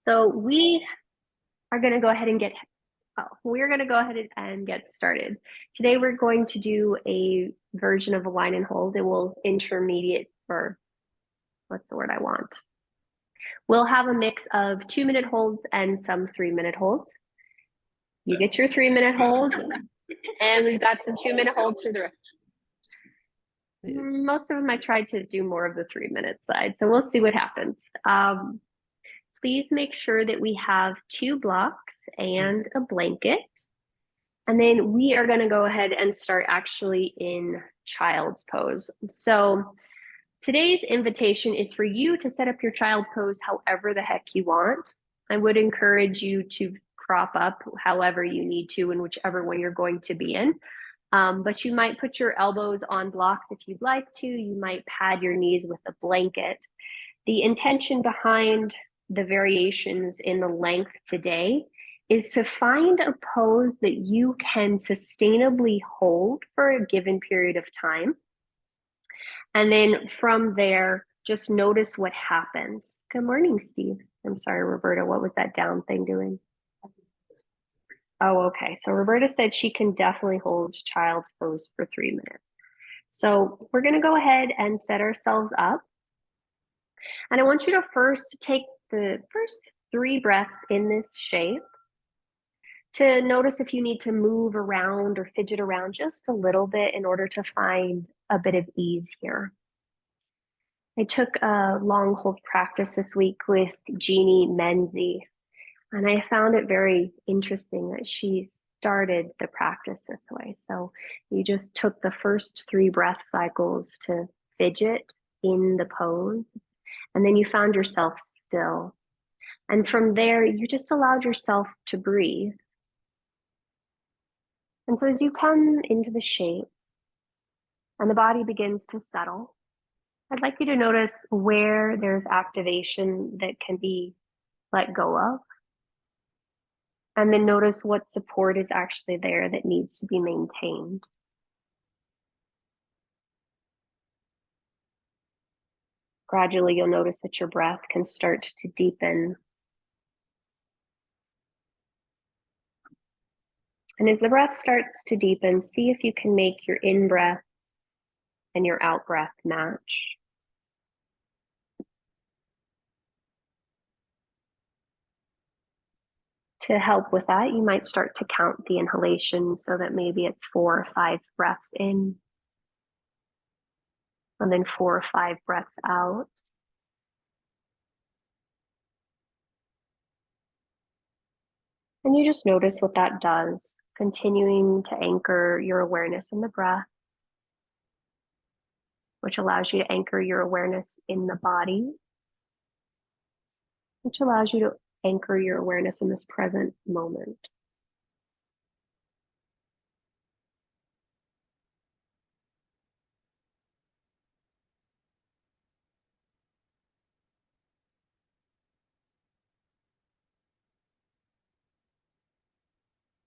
So we are going to go ahead and get started. Today we're going to do a version of a line and hold. It will intermediate, or what's the word I want? We'll have a mix of 2-minute holds and some 3-minute holds. You get your 3-minute hold, and we've got some 2-minute holds for the rest. Most of them I tried to do more of the 3-minute side, so we'll see what happens. Please make sure that we have 2 blocks and a blanket. And then we are going to go ahead and start actually in child's pose. So today's invitation is for you to set up your child pose however the heck you want. I would encourage you to crop up however you need to in whichever one you're going to be in. But you might put your elbows on blocks if you'd like to. You might pad your knees with a blanket. The intention behind the variations in the length today is to find a pose that you can sustainably hold for a given period of time. And then from there, just notice what happens. Good morning, Steve. I'm sorry, Roberta, what was that down thing doing? Oh, okay. So Roberta said she can definitely hold child's pose for 3 minutes. So we're going to go ahead and set ourselves up. And I want you to first take the first 3 breaths in this shape to notice if you need to move around or fidget around just a little bit in order to find a bit of ease here. I took a long hold practice this week with Jeannie Menzie, and I found it very interesting that she started the practice this way. So you just took the first 3 breath cycles to fidget in the pose, and then you found yourself still. And from there, you just allowed yourself to breathe. And so as you come into the shape and the body begins to settle, I'd like you to notice where there's activation that can be let go of. And then notice what support is actually there that needs to be maintained. Gradually, you'll notice that your breath can start to deepen. And as the breath starts to deepen, see if you can make your in-breath and your out-breath match. To help with that, you might start to count the inhalation so that maybe it's 4 or 5 breaths in, and then 4 or 5 breaths out. And you just notice what that does, continuing to anchor your awareness in the breath, which allows you to anchor your awareness in the body, which allows you to anchor your awareness in this present moment.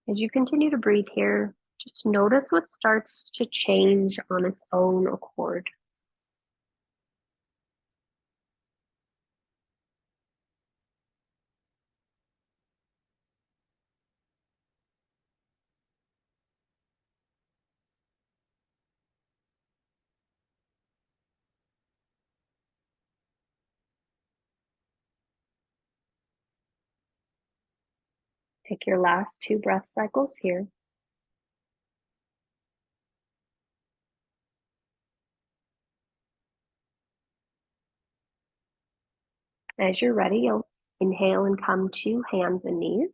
As you continue to breathe here, just notice what starts to change on its own accord. Take your last 2 breath cycles here. As you're ready, you'll inhale and come to hands and knees.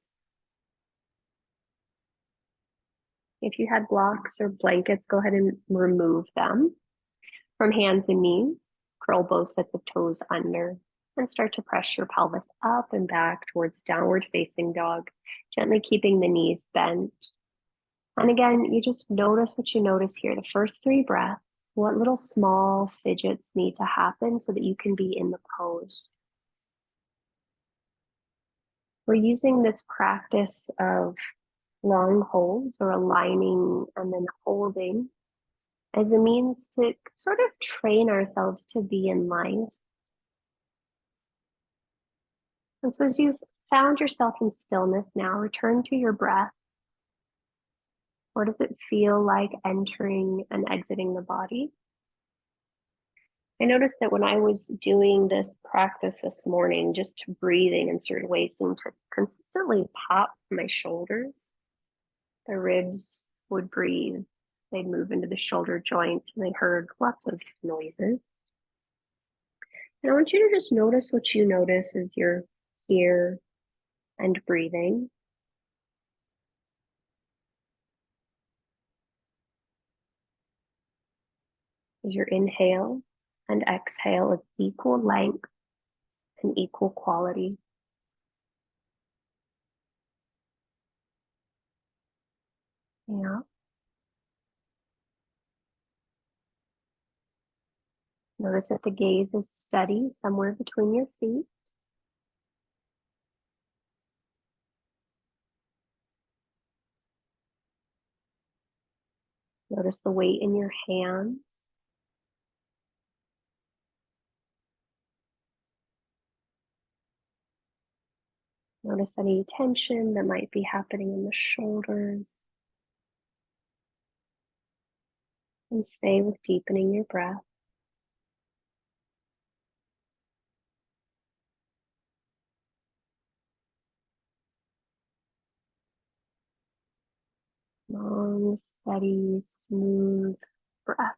If you had blocks or blankets, go ahead and remove them. From hands and knees, curl both sets of toes under and start to press your pelvis up and back towards downward facing dog, gently keeping the knees bent. And again, you just notice what you notice here. The first 3 breaths, what little small fidgets need to happen so that you can be in the pose. We're using this practice of long holds or aligning and then holding as a means to sort of train ourselves to be in life. And so as you found yourself in stillness now, return to your breath. What does it feel like entering and exiting the body? I noticed that when I was doing this practice this morning, just breathing in certain ways seemed to consistently pop my shoulders. The ribs would breathe. They'd move into the shoulder joint, and I heard lots of noises. And I want you to just notice what you notice as you're here and breathing. Is your inhale and exhale of equal length and equal quality? Yeah. Notice that the gaze is steady somewhere between your feet. Notice the weight in your hands. Notice any tension that might be happening in the shoulders. And stay with deepening your breath. Long, steady, smooth breaths.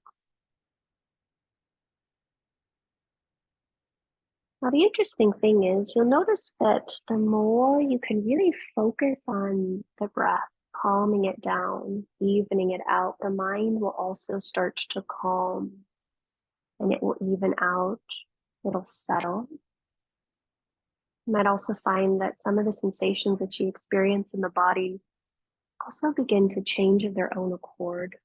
Now, the interesting thing is you'll notice that the more you can really focus on the breath, calming it down, evening it out, the mind will also start to calm and it will even out. It'll settle. You might also find that some of the sensations that you experience in the body also begin to change of their own accord.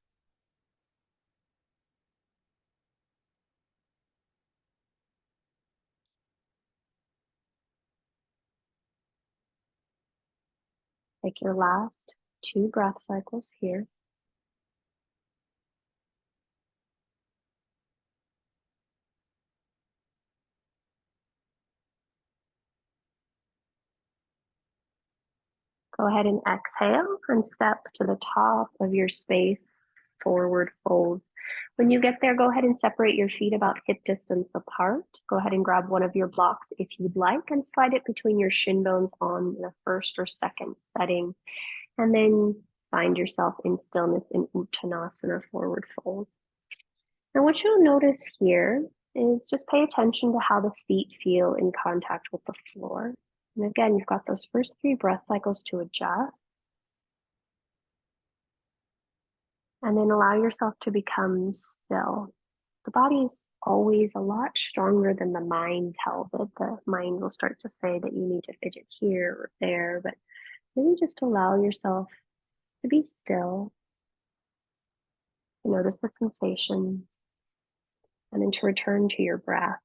Take your last 2 breath cycles here. Go ahead and exhale and step to the top of your space, forward fold. When you get there, go ahead and separate your feet about hip distance apart. Go ahead and grab one of your blocks if you'd like and slide it between your shin bones on the first or second setting. And then find yourself in stillness in Uttanasana, forward fold. Now what you'll notice here is just pay attention to how the feet feel in contact with the floor. And again, you've got those first 3 breath cycles to adjust. And then allow yourself to become still. The body is always a lot stronger than the mind tells it. The mind will start to say that you need to fidget here or there, but really just allow yourself to be still. Notice the sensations, and then to return to your breath.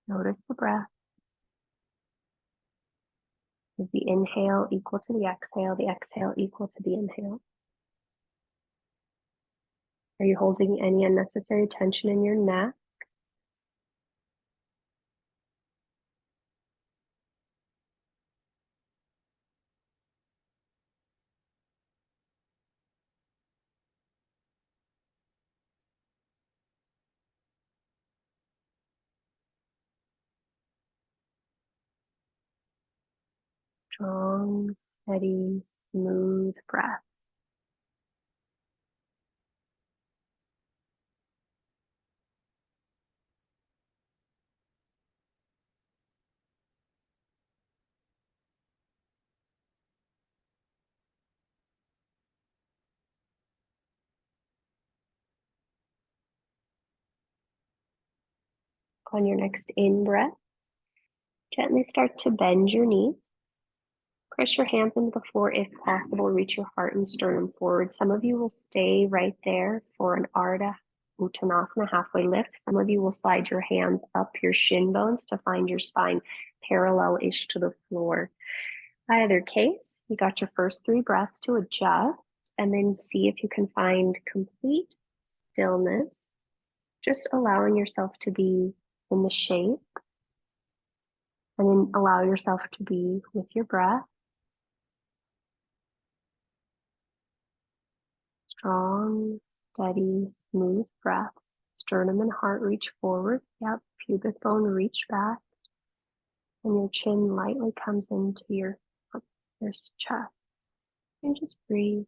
Notice the breath. Is the inhale equal to the exhale equal to the inhale? Are you holding any unnecessary tension in your neck? Strong, steady, smooth breath. On your next in-breath, gently start to bend your knees. Press your hands into the floor if possible. Reach your heart and sternum forward. Some of you will stay right there for an Ardha Uttanasana, halfway lift. Some of you will slide your hands up your shin bones to find your spine parallel-ish to the floor. Either case, you got your first 3 breaths to adjust, and then see if you can find complete stillness Just allowing yourself to be in the shape, and then allow yourself to be with your breath. Strong, steady, smooth breaths. Sternum and heart reach forward. Yep, pubic bone reach back. And your chin lightly comes into your chest. And just breathe.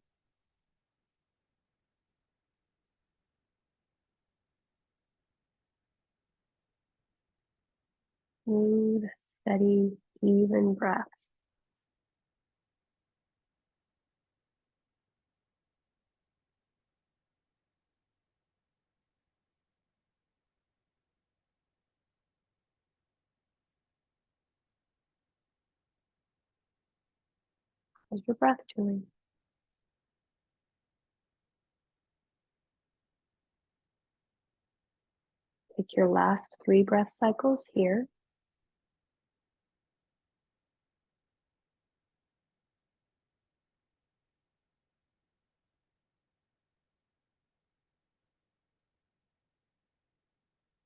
Smooth, steady, even breaths. How's your breath doing? Take your last 3 breath cycles here.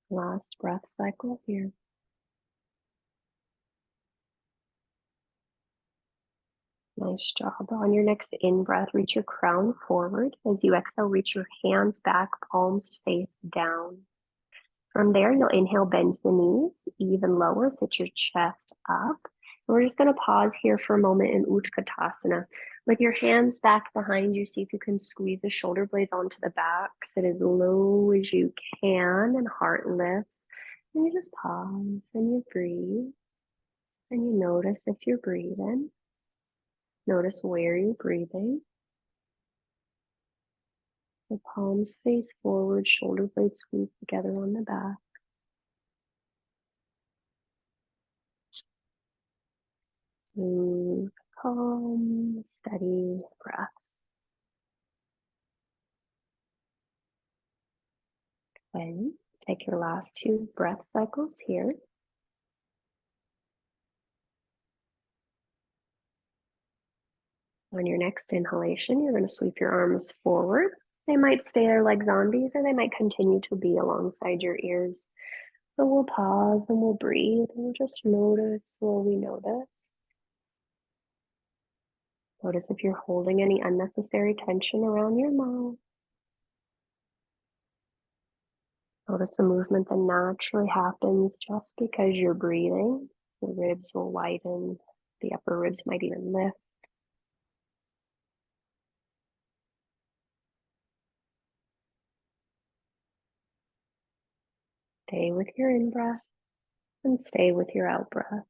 Last breath cycle here. Nice job. On your next in-breath, reach your crown forward. As you exhale, reach your hands back, palms face down. From there, you'll inhale, bend the knees, even lower, sit your chest up. And we're just going to pause here for a moment in Utkatasana. With your hands back behind you, see if you can squeeze the shoulder blades onto the back. Sit as low as you can, and heart lifts. And you just pause, and you breathe. And you notice if you're breathing. Notice where you're breathing. The palms face forward, shoulder blades squeeze together on the back. Smooth, calm, steady breaths. Then take your last 2 breath cycles here. On your next inhalation, you're going to sweep your arms forward. They might stay there like zombies, or they might continue to be alongside your ears. So we'll pause and we'll breathe, and we'll just notice what we notice. Notice if you're holding any unnecessary tension around your mouth. Notice the movement that naturally happens just because you're breathing. The ribs will widen, the upper ribs might even lift. Stay with your in-breath and stay with your out-breath.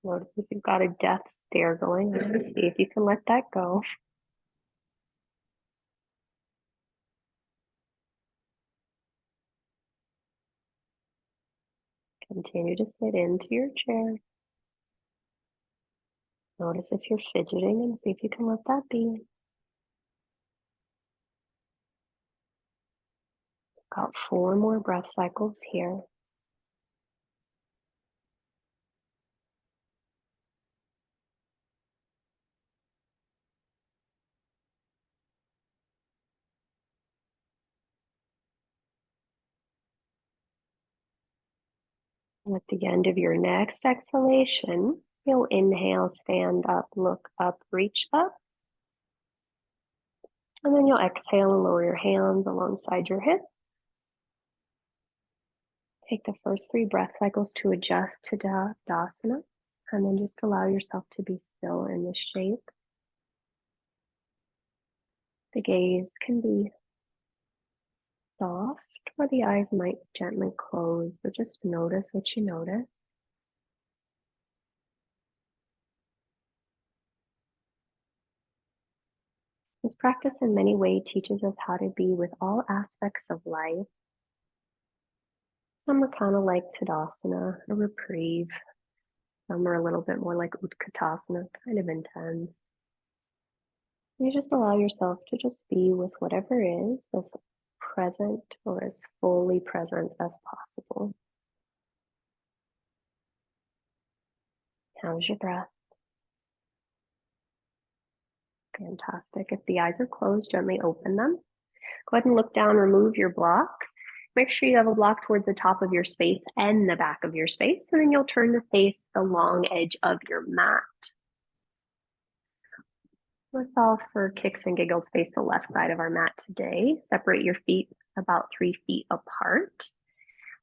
Notice if you've got a death stare going on. See if you can let that go. Continue to sit into your chair. Notice if you're fidgeting and see if you can let that be. Got 4 more breath cycles here. And at the end of your next exhalation, you'll inhale, stand up, look up, reach up. And then you'll exhale and lower your hands alongside your hips. Take the first 3 breath cycles to adjust to Dasana, and then just allow yourself to be still in this shape. The gaze can be soft, or the eyes might gently close, but just notice what you notice. This practice in many ways teaches us how to be with all aspects of life. Some are kind of like Tadasana, a reprieve. Some are a little bit more like Utkatasana, kind of intense. You just allow yourself to just be with whatever is as present or as fully present as possible. How's your breath? Fantastic. If the eyes are closed, gently open them. Go ahead and look down, remove your block. Make sure you have a block towards the top of your space and the back of your space, and then you'll turn to face the long edge of your mat. Let's all, for kicks and giggles, face the left side of our mat today. Separate your feet about 3 feet apart.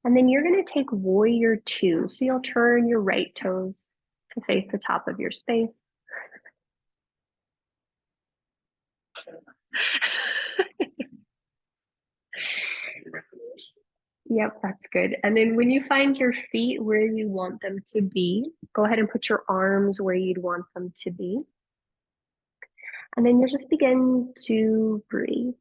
And then you're going to take warrior two. So you'll turn your right toes to face the top of your space. Yep, that's good. And then when you find your feet where you want them to be, go ahead and put your arms where you'd want them to be. And then you'll just begin to breathe.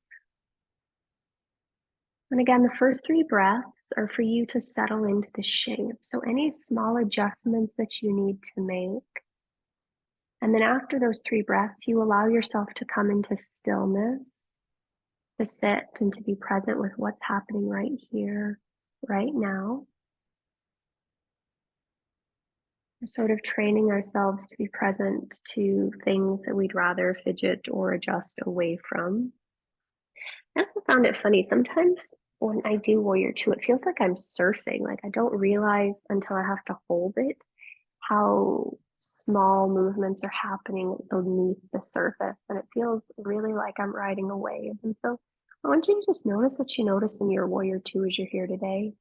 And again, the first 3 breaths are for you to settle into the shape. So any small adjustments that you need to make. And then after those 3 breaths, you allow yourself to come into stillness, to sit and to be present with what's happening right here, right now. We're sort of training ourselves to be present to things that we'd rather fidget or adjust away from. I also found it funny. Sometimes when I do warrior two, it feels like I'm surfing. Like I don't realize until I have to hold it how small movements are happening beneath the surface. And it feels really like I'm riding a wave. And so I want you to just notice what you notice in your warrior two as you're here today.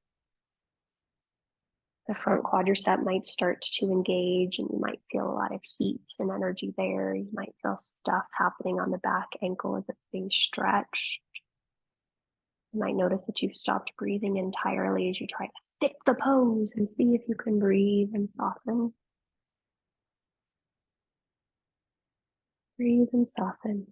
The front quadricep might start to engage and you might feel a lot of heat and energy there. You might feel stuff happening on the back ankle as it's being stretched. You might notice that you've stopped breathing entirely as you try to stick the pose and see if you can breathe and soften. Breathe and soften.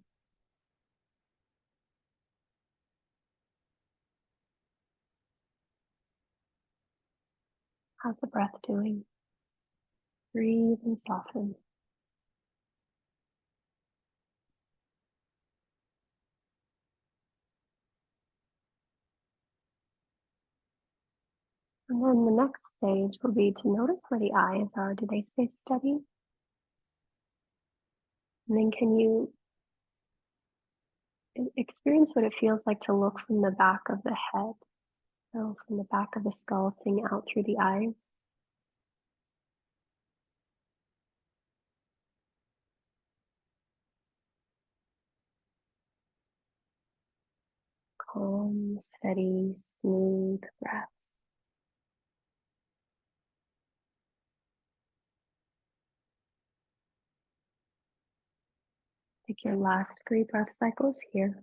How's the breath doing? Breathe and soften. And then the next stage will be to notice where the eyes are. Do they stay steady? And then can you experience what it feels like to look from the back of the head? So from the back of the skull, seeing out through the eyes. Calm, steady, smooth breaths. Take your last 3 breath cycles here.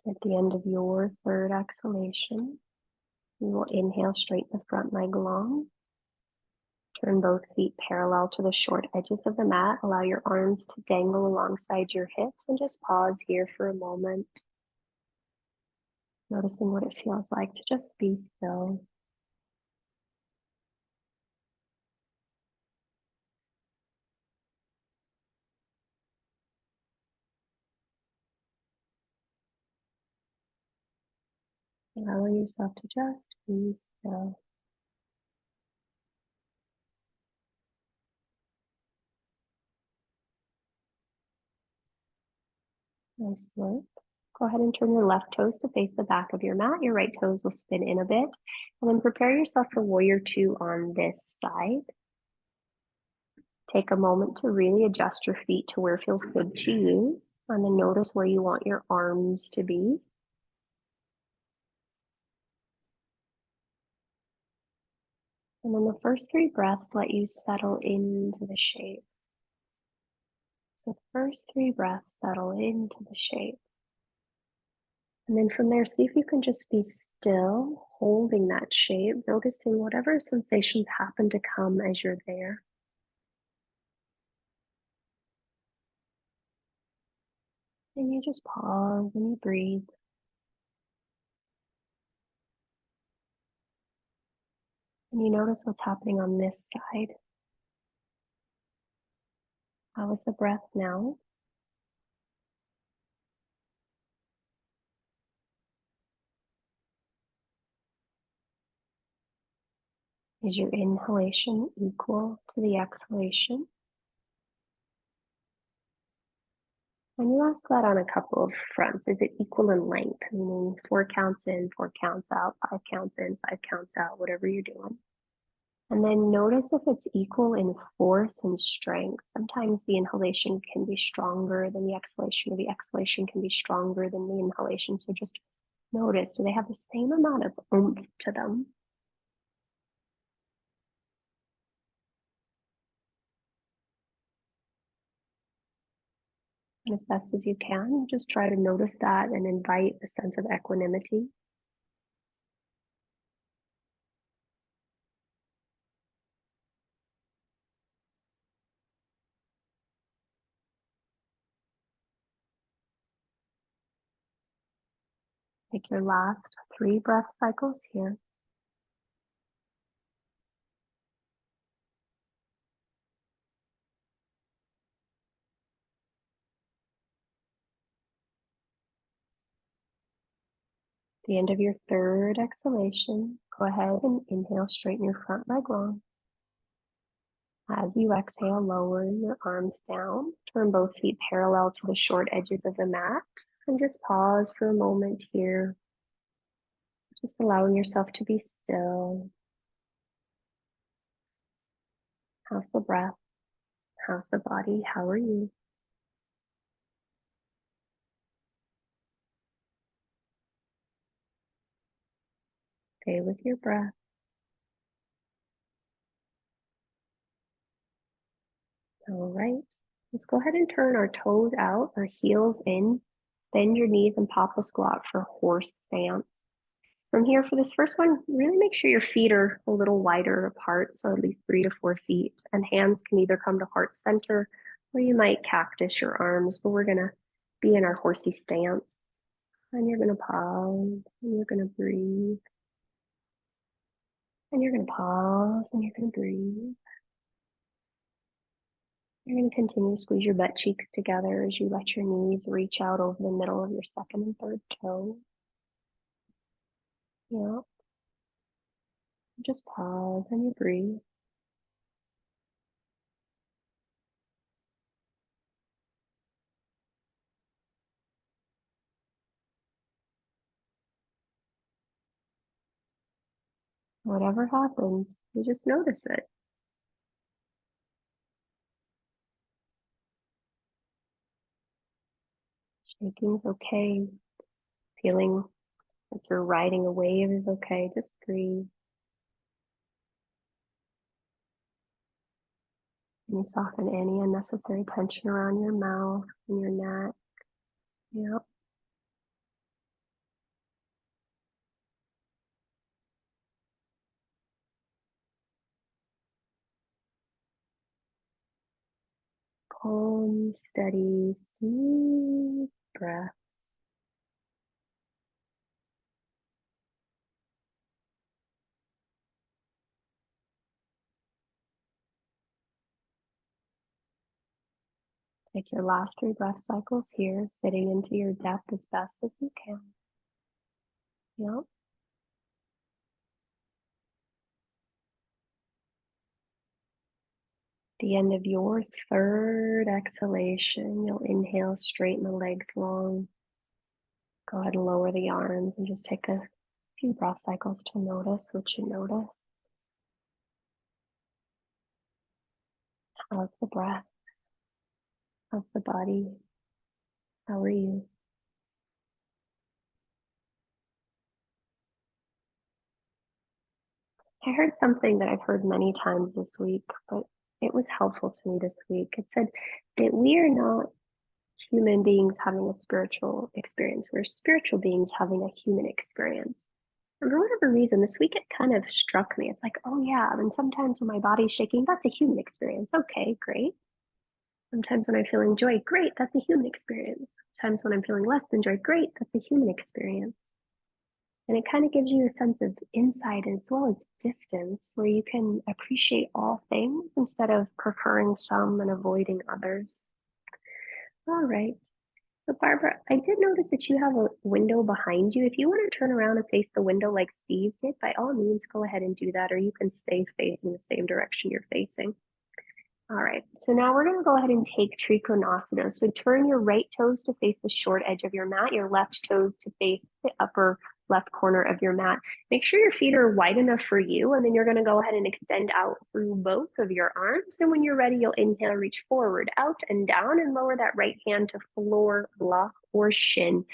At the end of your 3rd exhalation, you will inhale, straighten the front leg long. Turn both feet parallel to the short edges of the mat. Allow your arms to dangle alongside your hips and just pause here for a moment. Noticing what it feels like to just be still. Allowing yourself to just be still. Nice work. Go ahead and turn your left toes to face the back of your mat. Your right toes will spin in a bit. And then prepare yourself for warrior two on this side. Take a moment to really adjust your feet to where it feels good to you. And then notice where you want your arms to be. And then the first 3 breaths let you settle into the shape. So the first 3 breaths settle into the shape. And then from there, see if you can just be still, holding that shape, noticing whatever sensations happen to come as you're there. And you just pause and you breathe. And you notice what's happening on this side. How is the breath now? Is your inhalation equal to the exhalation? And you ask that on a couple of fronts. Is it equal in length? Meaning 4 counts in, 4 counts out, 5 counts in, 5 counts out, whatever you're doing. And then notice if it's equal in force and strength. Sometimes the inhalation can be stronger than the exhalation, or the exhalation can be stronger than the inhalation. So just notice, do they have the same amount of oomph to them? And as best as you can, just try to notice that and invite a sense of equanimity. Take your last 3 breath cycles here. At the end of your 3rd exhalation, go ahead and inhale, straighten your front leg long. As you exhale, lower your arms down, turn both feet parallel to the short edges of the mat, and just pause for a moment here, just allowing yourself to be still. How's the breath? How's the body? How are you? Stay with your breath. All right, let's go ahead and turn our toes out, our heels in, bend your knees and pop a squat for horse stance. From here, for this first one, really make sure your feet are a little wider apart, so at least 3 to 4 feet, and hands can either come to heart center, or you might cactus your arms, but we're gonna be in our horsey stance. And you're gonna pause, and you're gonna breathe, and you're gonna pause, and you're gonna breathe. You're going to continue to squeeze your butt cheeks together as you let your knees reach out over the middle of your 2nd and 3rd toe. Yeah. Just pause and you breathe. Whatever happens, you just notice it. Shaking's okay. Feeling like you're riding a wave is okay. Just breathe. And you soften any unnecessary tension around your mouth and your neck. Yep. Calm, steady, smooth breath. Take your last 3 breath cycles here, sitting into your depth as best as you can. Yep. The end of your 3rd exhalation, you'll inhale, straighten the legs long. Go ahead and lower the arms and just take a few breath cycles to notice what you notice. How's the breath? How's the body? How are you? I heard something that I've heard many times this week, but it was helpful to me this week. It said that we are not human beings having a spiritual experience. We're spiritual beings having a human experience. And for whatever reason, this week it kind of struck me. It's like, oh yeah, and sometimes when my body's shaking, that's a human experience. Okay, great. Sometimes when I'm feeling joy, great, that's a human experience. Sometimes when I'm feeling less than joy, great, that's a human experience. And it kind of gives you a sense of insight as well as distance where you can appreciate all things instead of preferring some and avoiding others. All right. So, Barbara, I did notice that you have a window behind you. If you want to turn around and face the window like Steve did, by all means, go ahead and do that, or you can stay facing the same direction you're facing. All right, so now we're going to go ahead and take Trikonasana. So turn your right toes to face the short edge of your mat, your left toes to face the upper left corner of your mat. Make sure your feet are wide enough for you, and then you're going to go ahead and extend out through both of your arms. And when you're ready, you'll inhale, reach forward, out and down, and lower that right hand to floor, block, or shin,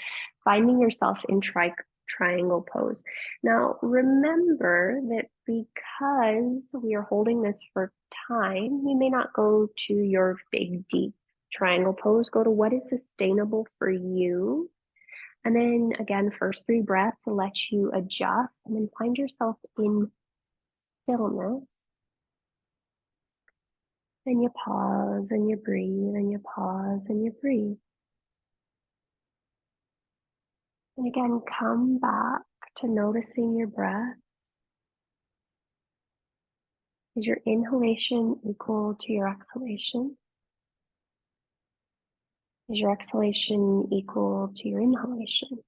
finding yourself in triangle pose. Now, remember that because we are holding this for time, you may not go to your big, deep triangle pose. Go to what is sustainable for you. And then again, first 3 breaths will let you adjust and then find yourself in stillness. And you pause and you breathe and you pause and you breathe. And again, come back to noticing your breath. Is your inhalation equal to your exhalation? Is your exhalation equal to your inhalation?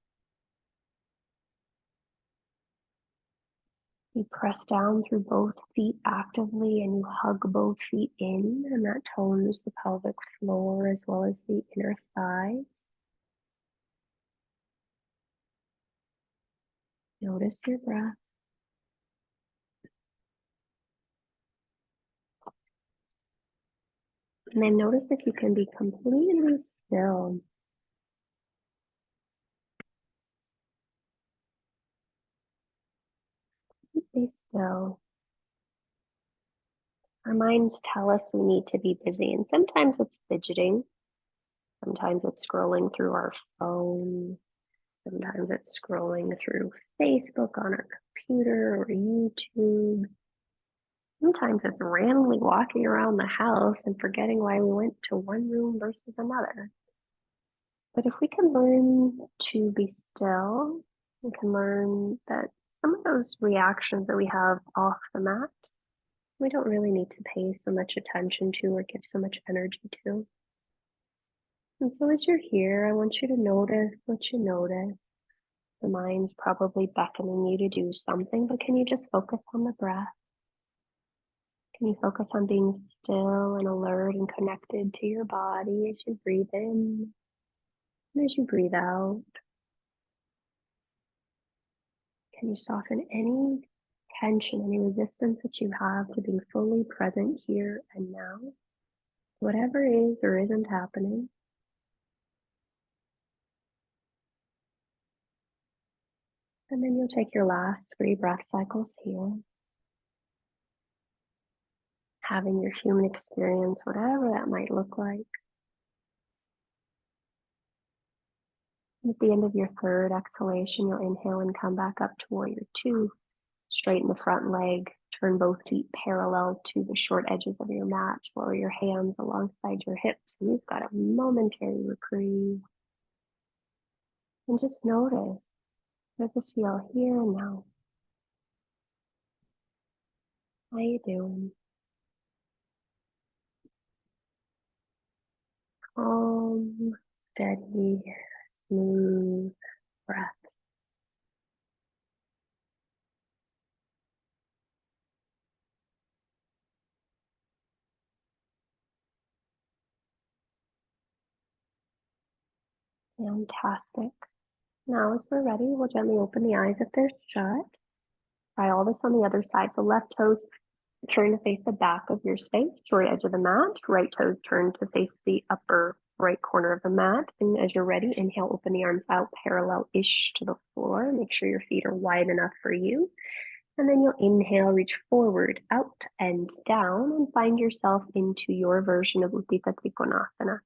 You press down through both feet actively and you hug both feet in, and that tones the pelvic floor as well as the inner thighs. Notice your breath. And then notice if you can be completely still. Completely still. Our minds tell us we need to be busy, and sometimes it's fidgeting. Sometimes it's scrolling through our phone. Sometimes it's scrolling through Facebook on our computer or YouTube. Sometimes it's randomly walking around the house and forgetting why we went to one room versus another. But if we can learn to be still, we can learn that some of those reactions that we have off the mat, we don't really need to pay so much attention to or give so much energy to. And so as you're here, I want you to notice what you notice. The mind's probably beckoning you to do something, but can you just focus on the breath? Can you focus on being still and alert and connected to your body as you breathe in and as you breathe out? Can you soften any tension, any resistance that you have to being fully present here and now? Whatever is or isn't happening. And then you'll take your last 3 breath cycles here. Having your human experience, whatever that might look like. At the end of your 3rd exhalation, you'll inhale and come back up to warrior 2. Straighten the front leg, turn both feet parallel to the short edges of your mat, lower your hands alongside your hips, and you've got a momentary reprieve. And just notice, how does it feel here and now? How you doing? Calm, steady, smooth breath. Fantastic. Now, as we're ready, we'll gently open the eyes if they're shut. Try all this on the other side. So left toes turn to face the back of your space, short edge of the mat. Right toes turn to face the upper right corner of the mat. And as you're ready, inhale, open the arms out parallel-ish to the floor. Make sure your feet are wide enough for you. And then you'll inhale, reach forward, out and down, and find yourself into your version of Utthita Trikonasana.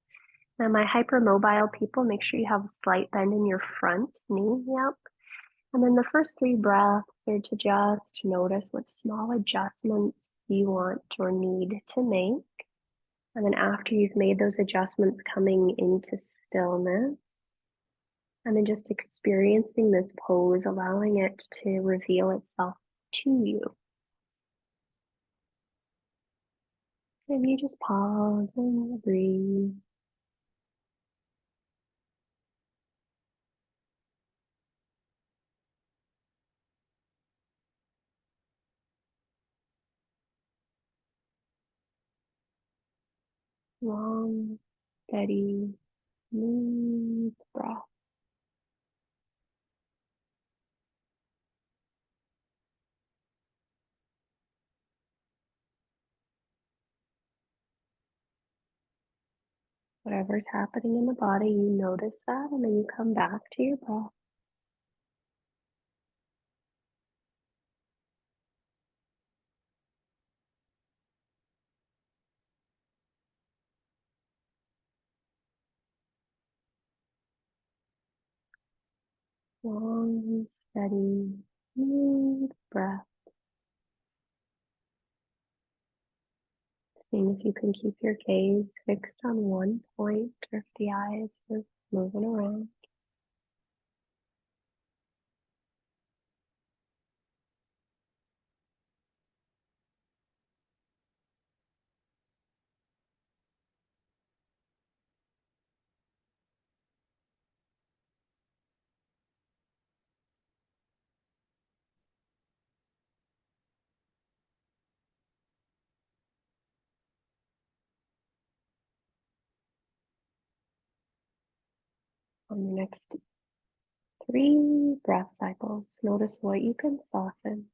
Now, my hypermobile people, make sure you have a slight bend in your front knee. Yep. And then the first three breaths are to just notice what small adjustments you want or need to make. And then after you've made those adjustments, coming into stillness. And then just experiencing this pose, allowing it to reveal itself to you. And you just pause and breathe. Long, steady, smooth breath. Whatever's happening in the body, you notice that, and then you come back to your breath. Long, steady, smooth breath. Seeing if you can keep your gaze fixed on one point or if the eyes are moving around. On your next 3 breath cycles, notice what you can soften.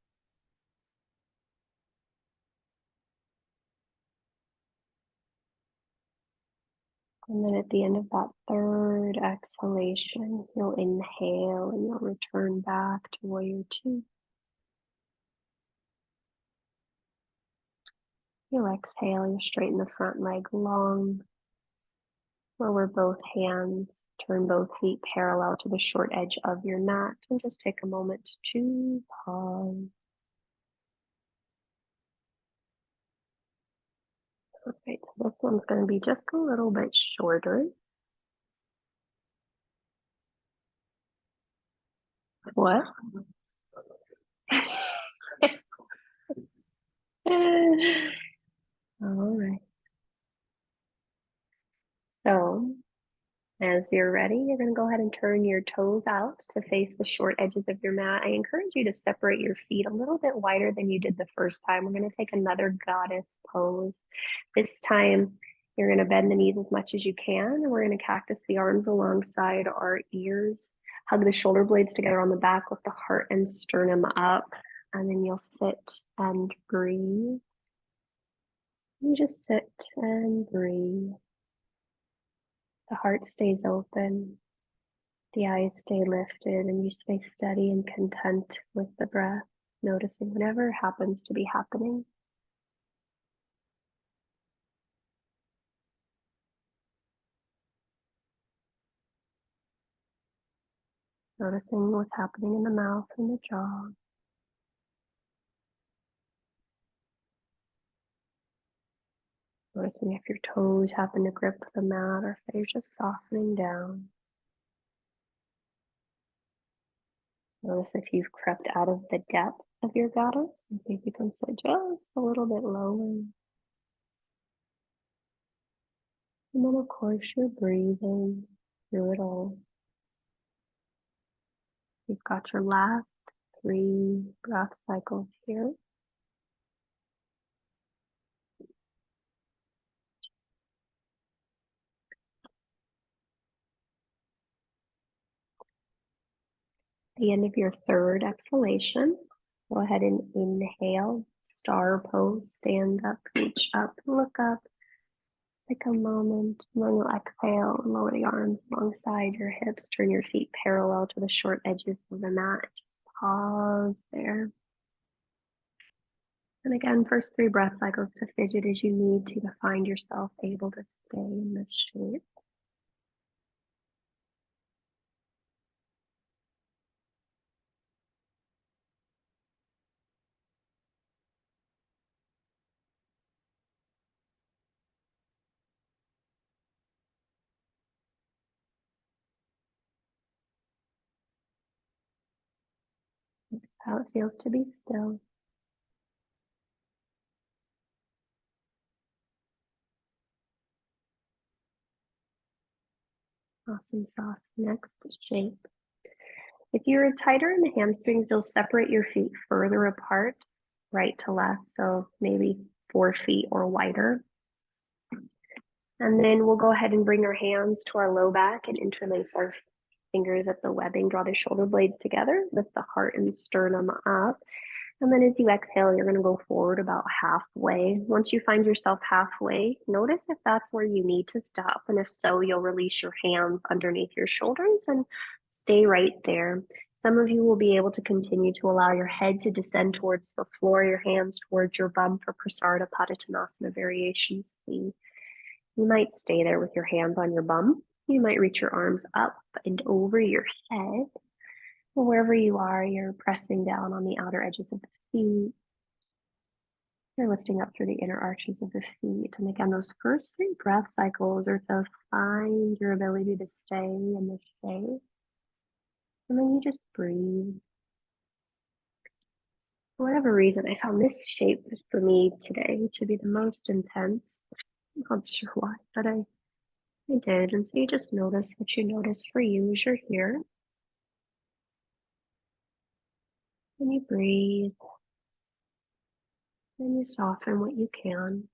And then at the end of that 3rd exhalation, you'll inhale and you'll return back to warrior 2. You'll exhale, you straighten the front leg long, lower both hands, turn both feet parallel to the short edge of your mat, and just take a moment to pause. Alright, so this one's going to be just a little bit shorter. What? All right. So as you're ready, you're going to go ahead and turn your toes out to face the short edges of your mat. I encourage you to separate your feet a little bit wider than you did the first time. We're going to take another goddess pose. This time, you're going to bend the knees as much as you can, and we're going to cactus the arms alongside our ears. Hug the shoulder blades together on the back, lift the heart and sternum up, and then you'll sit and breathe. You just sit and breathe. The heart stays open, the eyes stay lifted, and you stay steady and content with the breath, noticing whatever happens to be happening. Noticing what's happening in the mouth and the jaw. Noticing if your toes happen to grip the mat or if they're just softening down. Notice if you've crept out of the depth of your goddess and see if you can sit just a little bit lower. And then of course you're breathing through it all. You've got your last 3 breath cycles here. The end of your 3rd exhalation, go ahead and inhale, star pose, stand up, reach up, look up, take a moment, and then you'll exhale and lower the arms alongside your hips, turn your feet parallel to the short edges of the mat, just pause there. And again, first 3 breath cycles to fidget as you need to find yourself able to stay in this shape. how it feels to be still. Awesome sauce. Next shape. If you're tighter in the hamstrings, you'll separate your feet further apart, right to left, so maybe 4 feet or wider. And then we'll go ahead and bring our hands to our low back and interlace our fingers at the webbing. Draw the shoulder blades together, lift the heart and sternum up. And then as you exhale, you're going to go forward about halfway. Once you find yourself halfway, notice if that's where you need to stop. And if so, you'll release your hands underneath your shoulders and stay right there. Some of you will be able to continue to allow your head to descend towards the floor, your hands towards your bum for Prasarada Padottanasana variation C. You might stay there with your hands on your bum. You might reach your arms up and over your head. Wherever you are, you're pressing down on the outer edges of the feet. You're lifting up through the inner arches of the feet. And again, those first 3 breath cycles are to find your ability to stay in this shape. And then you just breathe. For whatever reason, I found this shape for me today to be the most intense. I'm not sure why, but I did. And so you just notice what you notice for you as you're here. And you breathe. And you soften what you can.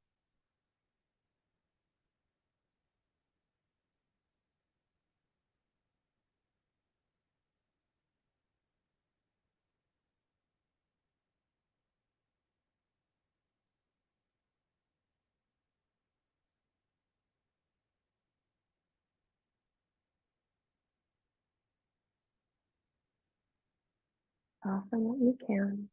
Soften what you can.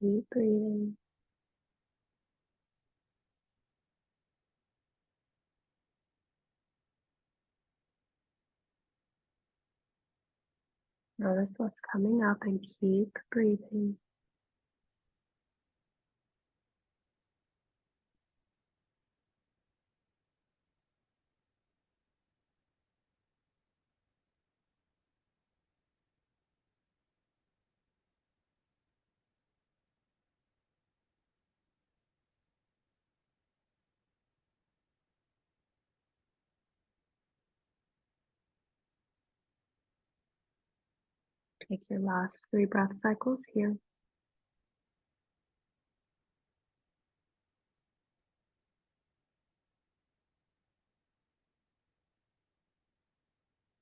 Deep breathing. Notice what's coming up and keep breathing. Take your last 3 breath cycles here. At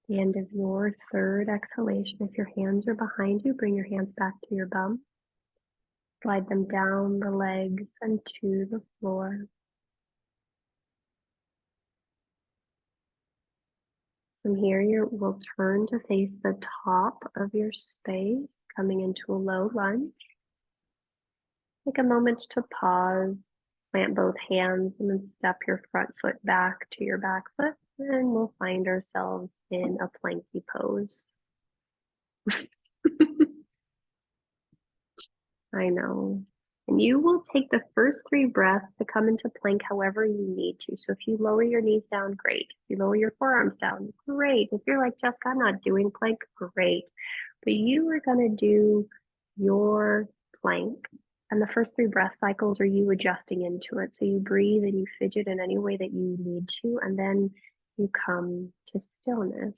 the end of your 3rd exhalation, if your hands are behind you, bring your hands back to your bum. Slide them down the legs and to the floor. From here, you will turn to face the top of your space, coming into a low lunge. Take a moment to pause, plant both hands, and then step your front foot back to your back foot, and we'll find ourselves in a planky pose. I know. And you will take the first 3 breaths to come into plank however you need to. So if you lower your knees down, great. If you lower your forearms down, great. If you're like, Jessica, I'm not doing plank, great. But you are going to do your plank. And the first 3 breath cycles are you adjusting into it. So you breathe and you fidget in any way that you need to. And then you come to stillness.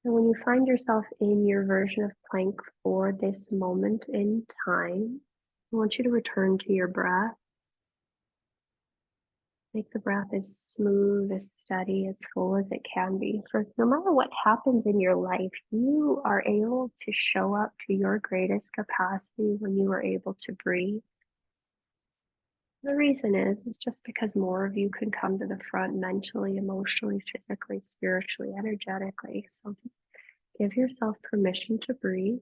And when you find yourself in your version of plank for this moment in time, I want you to return to your breath. Make the breath as smooth, as steady, as full as it can be. For no matter what happens in your life, you are able to show up to your greatest capacity when you are able to breathe. The reason is just because more of you can come to the front mentally, emotionally, physically, spiritually, energetically. So just give yourself permission to breathe.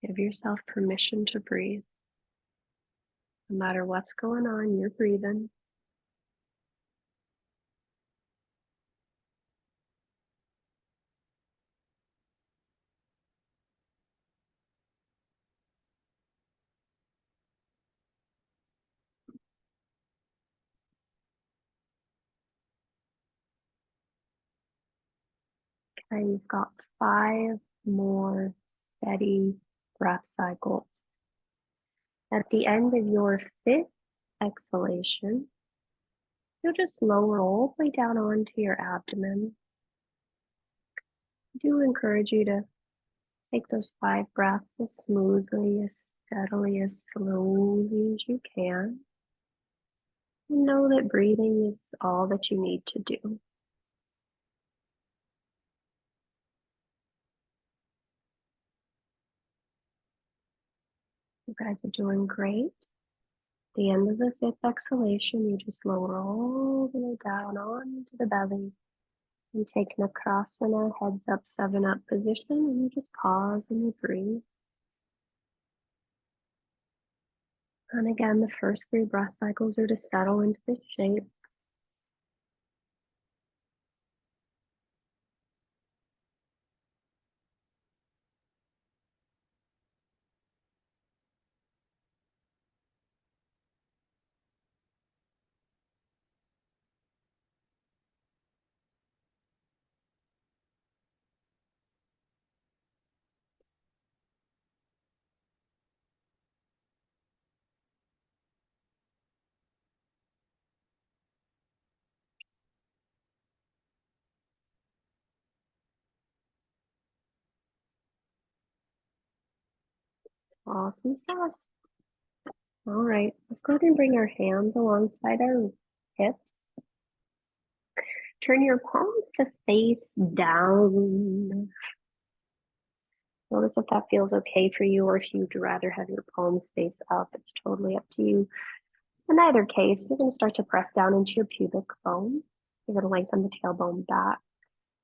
Give yourself permission to breathe. No matter what's going on, you're breathing. Okay, you've got 5 more steady breath cycles. At the end of your 5th exhalation, you'll just lower all the way down onto your abdomen. I do encourage you to take those 5 breaths as smoothly, as steadily, as slowly as you can. And know that breathing is all that you need to do. You guys are doing great. At the end of the 5th exhalation, you just lower all the way down onto the belly and take an Nakrasana, heads up, 7-up position, and you just pause and you breathe. And again, the first 3 breath cycles are to settle into this shape. Awesome sauce. All right, let's go ahead and bring our hands alongside our hips. Turn your palms to face down. Notice if that feels okay for you, or if you'd rather have your palms face up. It's totally up to you. In either case, you're going to start to press down into your pubic bone. You're going to lengthen the tailbone back.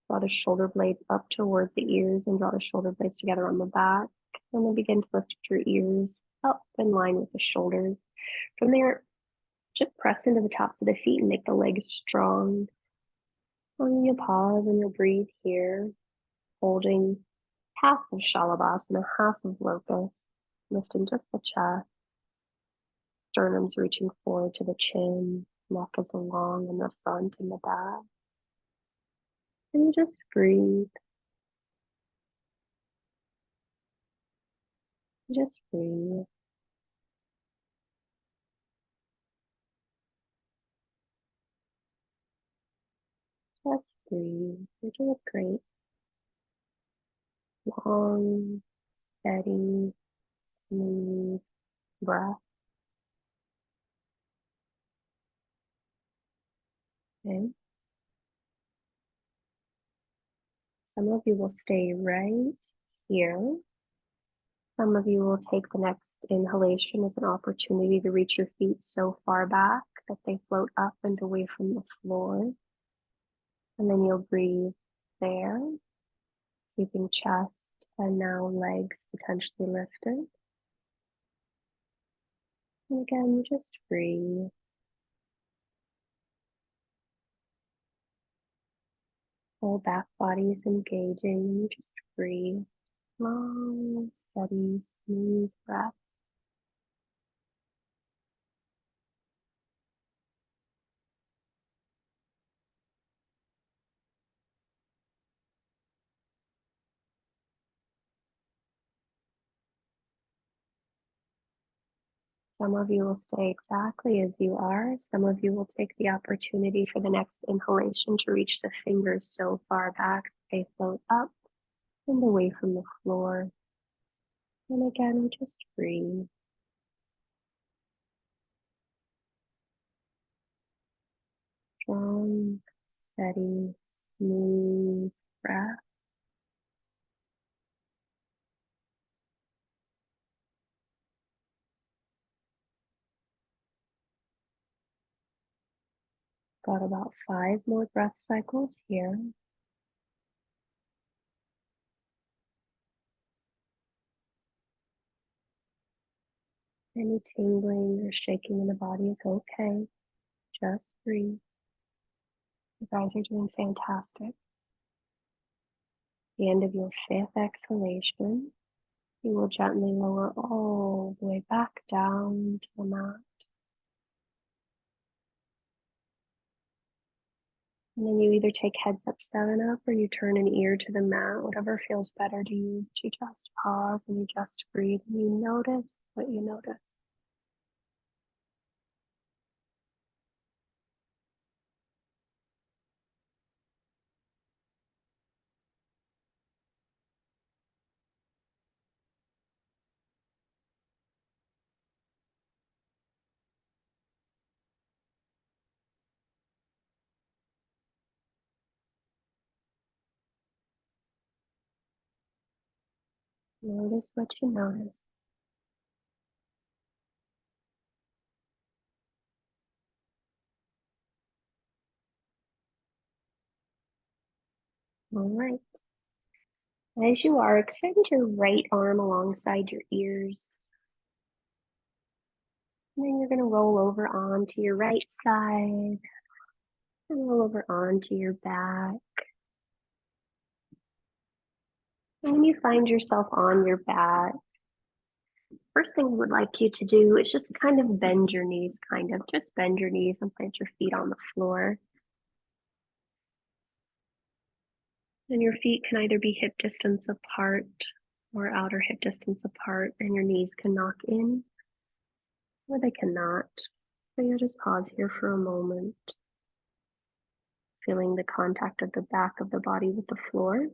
Draw the shoulder blades up towards the ears and draw the shoulder blades together on the back. And then begin to lift your ears up in line with the shoulders. From there, just press into the tops of the feet and make the legs strong. And you'll pause and you'll breathe here, holding half of Shalabhasana, half of Locust, lifting just the chest, sternum's reaching forward to the chin, neck is long in the front and the back. And you just breathe. Just breathe. Just breathe. You're doing great. Long, steady, smooth breath. Okay. Some of you will stay right here. Some of you will take the next inhalation as an opportunity to reach your feet so far back that they float up and away from the floor. And then you'll breathe there, keeping chest and now legs potentially lifted. And again, just breathe. Whole back body is engaging. Just breathe. Long, steady, smooth breath. Some of you will stay exactly as you are. Some of you will take the opportunity for the next inhalation to reach the fingers so far back they float up and away from the floor. And again, just breathe. Strong, steady, smooth breath. Got about 5 more breath cycles here. Any tingling or shaking in the body is okay. Just breathe. You guys are doing fantastic. At the end of your fifth exhalation, you will gently lower all the way back down to the mat. And then you either take heads up, 7 up, or you turn an ear to the mat, whatever feels better to you. You just pause and you just breathe and you notice what you notice. Notice what you notice. All right. As you are, extend your right arm alongside your ears. And then you're going to roll over onto your right side and roll over onto your back. And when you find yourself on your back, first thing I would like you to do is just kind of bend your knees, just bend your knees and plant your feet on the floor. And your feet can either be hip distance apart or outer hip distance apart, and your knees can knock in or they cannot. So you'll just pause here for a moment, feeling the contact of the back of the body with the floor.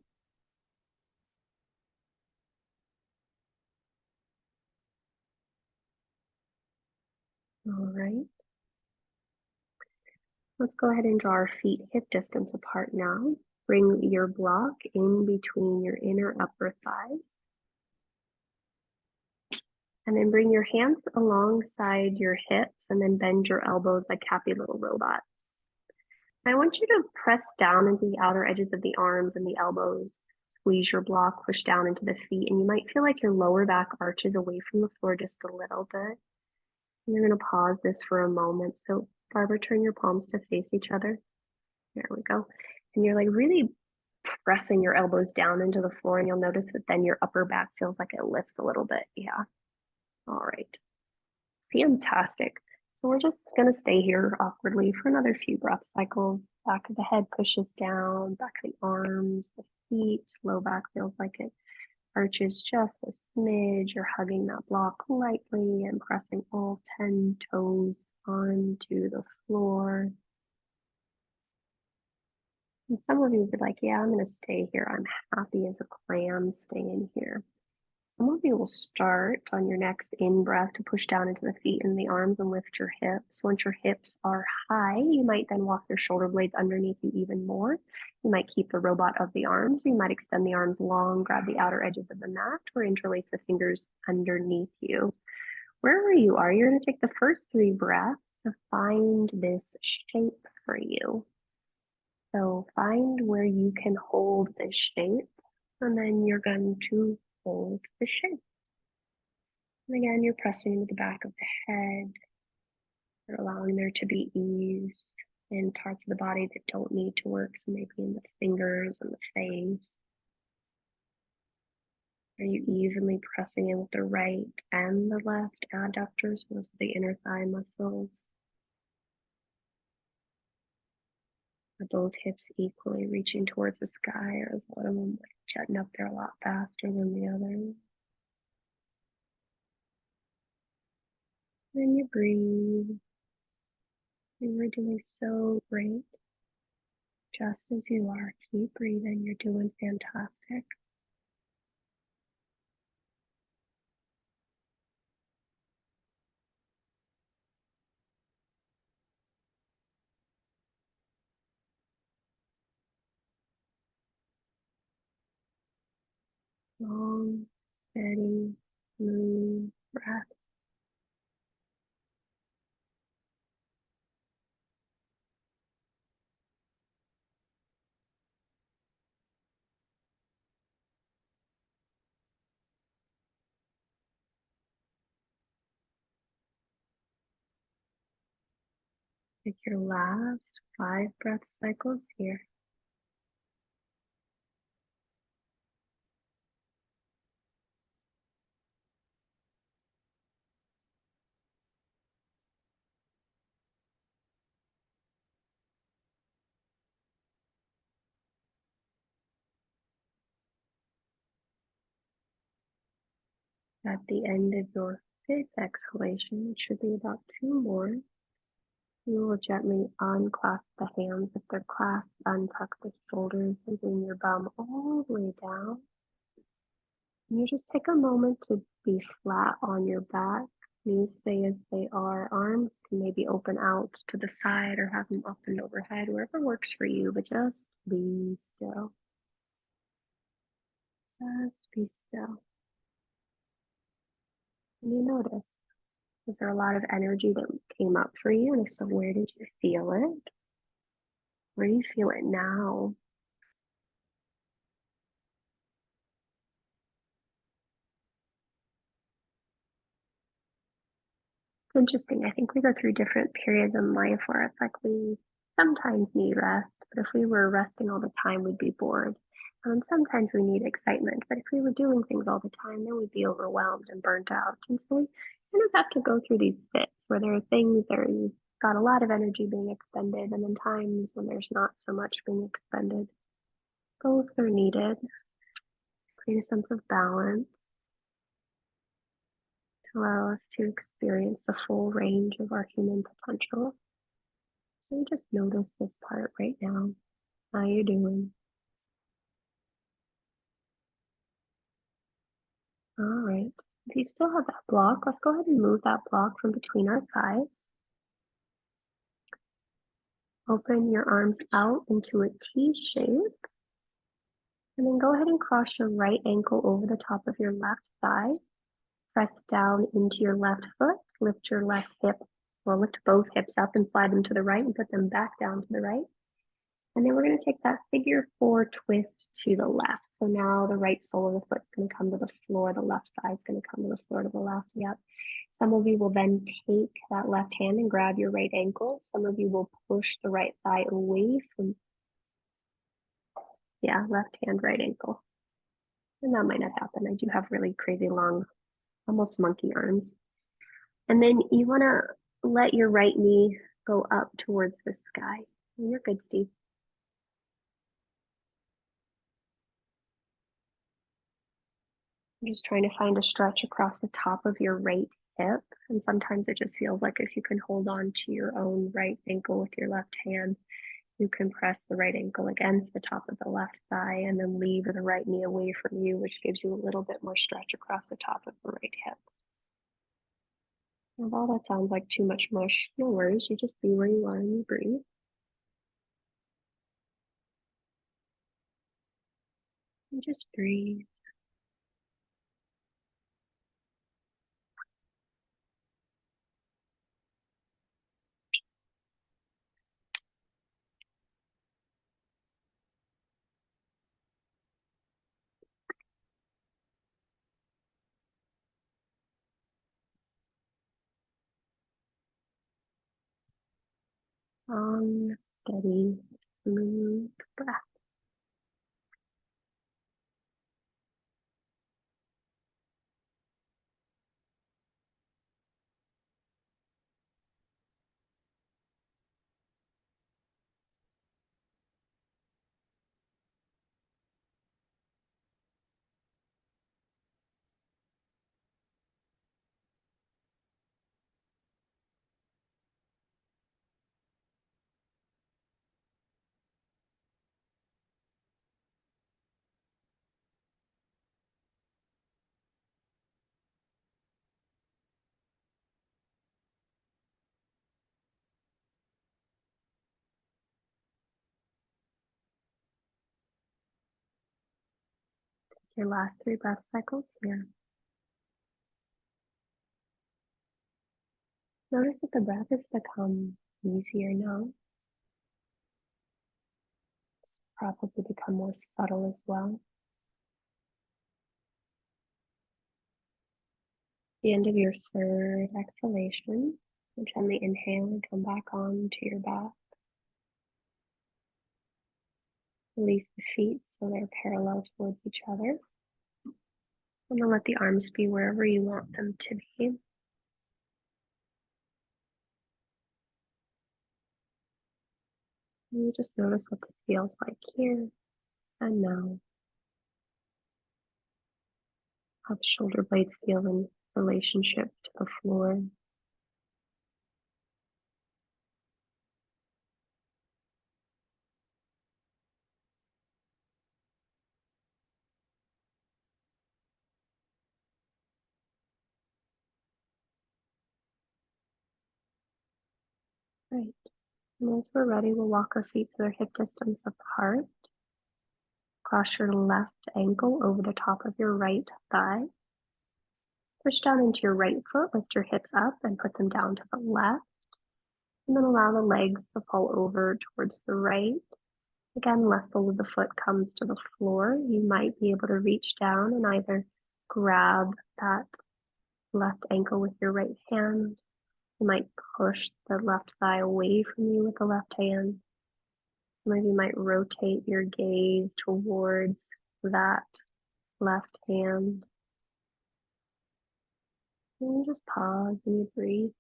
All right. Let's go ahead and draw our feet hip distance apart now. Bring your block in between your inner upper thighs. And then bring your hands alongside your hips and then bend your elbows like happy little robots. I want you to press down into the outer edges of the arms and the elbows. Squeeze your block, push down into the feet, and you might feel like your lower back arches away from the floor just a little bit. And you're going to pause this for a moment. So, Barbara, turn your palms to face each other. There we go. And you're like really pressing your elbows down into the floor, and you'll notice that then your upper back feels like it lifts a little bit. Yeah. All right. Fantastic. So we're just going to stay here awkwardly for another few breath cycles. Back of the head pushes down, back of the arms, the feet, low back feels like it arches just a smidge. You're hugging that block lightly and pressing all 10 toes onto the floor. And some of you would be like, yeah, I'm going to stay here. I'm happy as a clam staying here. Some of you will start on your next in-breath to push down into the feet and the arms and lift your hips. Once your hips are high, you might then walk your shoulder blades underneath you even more. You might keep the robot of the arms, or you might extend the arms long, grab the outer edges of the mat, or interlace the fingers underneath you. Wherever you are, you're going to take the first 3 breaths to find this shape for you. So find where you can hold this shape, and then you're going to hold the shape. And again, you're pressing into the back of the head. You're allowing there to be ease in parts of the body that don't need to work. So maybe in the fingers and the face. Are you evenly pressing in with the right and the left adductors, most of the inner thigh muscles? Are both hips equally reaching towards the sky, or is one of them jutting up there a lot faster than the other? Then you breathe. You are doing so great. Just as you are, keep breathing. You're doing fantastic. Long, steady, smooth breath. Take your last 5 breath cycles here. At the end of your 5th exhalation, it should be about 2 more. You will gently unclasp the hands. If they're clasped, untuck the shoulders and bring your bum all the way down. And you just take a moment to be flat on your back. Knees stay as they are. Arms can maybe open out to the side or have them up and overhead, wherever works for you, but just be still. Just be still. And you notice, is there a lot of energy that came up for you? And if so, where did you feel it? Where do you feel it now? Interesting. I think we go through different periods in life where it's like we sometimes need rest, but if we were resting all the time, we'd be bored. And sometimes we need excitement, but if we were doing things all the time, then we'd be overwhelmed and burnt out. And so we kind of have to go through these fits where there are things that you've got a lot of energy being expended, and then times when there's not so much being expended. Both are needed. Create a sense of balance to allow us to experience the full range of our human potential. So just notice this part right now. How you doing? All right. If you still have that block, let's go ahead and move that block from between our thighs. Open your arms out into a T shape. And then go ahead and cross your right ankle over the top of your left thigh. Press down into your left foot. Lift your left hip, or lift both hips up and slide them to the right and put them back down to the right. And then we're going to take that figure 4 twist to the left. So now the right sole of the foot is going to come to the floor. The left thigh is going to come to the floor to the left. Yep. Some of you will then take that left hand and grab your right ankle. Some of you will push the right thigh away from, left hand, right ankle. And that might not happen. I do have really crazy long, almost monkey arms. And then you want to let your right knee go up towards the sky. You're good, Steve. I'm just trying to find a stretch across the top of your right hip. And sometimes it just feels like if you can hold on to your own right ankle with your left hand, you can press the right ankle against the top of the left thigh and then leave the right knee away from you, which gives you a little bit more stretch across the top of the right hip. If all that sounds like too much mush, no worries. You just be where you are and you breathe. And just breathe. Steady, smooth breath. Your last 3 breath cycles here. Notice that the breath has become easier now. It's probably become more subtle as well. The end of your 3rd exhalation, And gently inhale and come back on to your back. Release the feet so they're parallel towards each other. And then let the arms be wherever you want them to be. And you just notice what this feels like here and now. How the shoulder blades feel in relationship to the floor. Right. And as we're ready, we'll walk our feet to their hip distance apart. Cross your left ankle over the top of your right thigh. Push down into your right foot, lift your hips up and put them down to the left. And then allow the legs to fall over towards the right. Again, left sole of the foot comes to the floor. You might be able to reach down and either grab that left ankle with your right hand. You might push the left thigh away from you with the left hand. Maybe you might rotate your gaze towards that left hand. And you just pause and you breathe.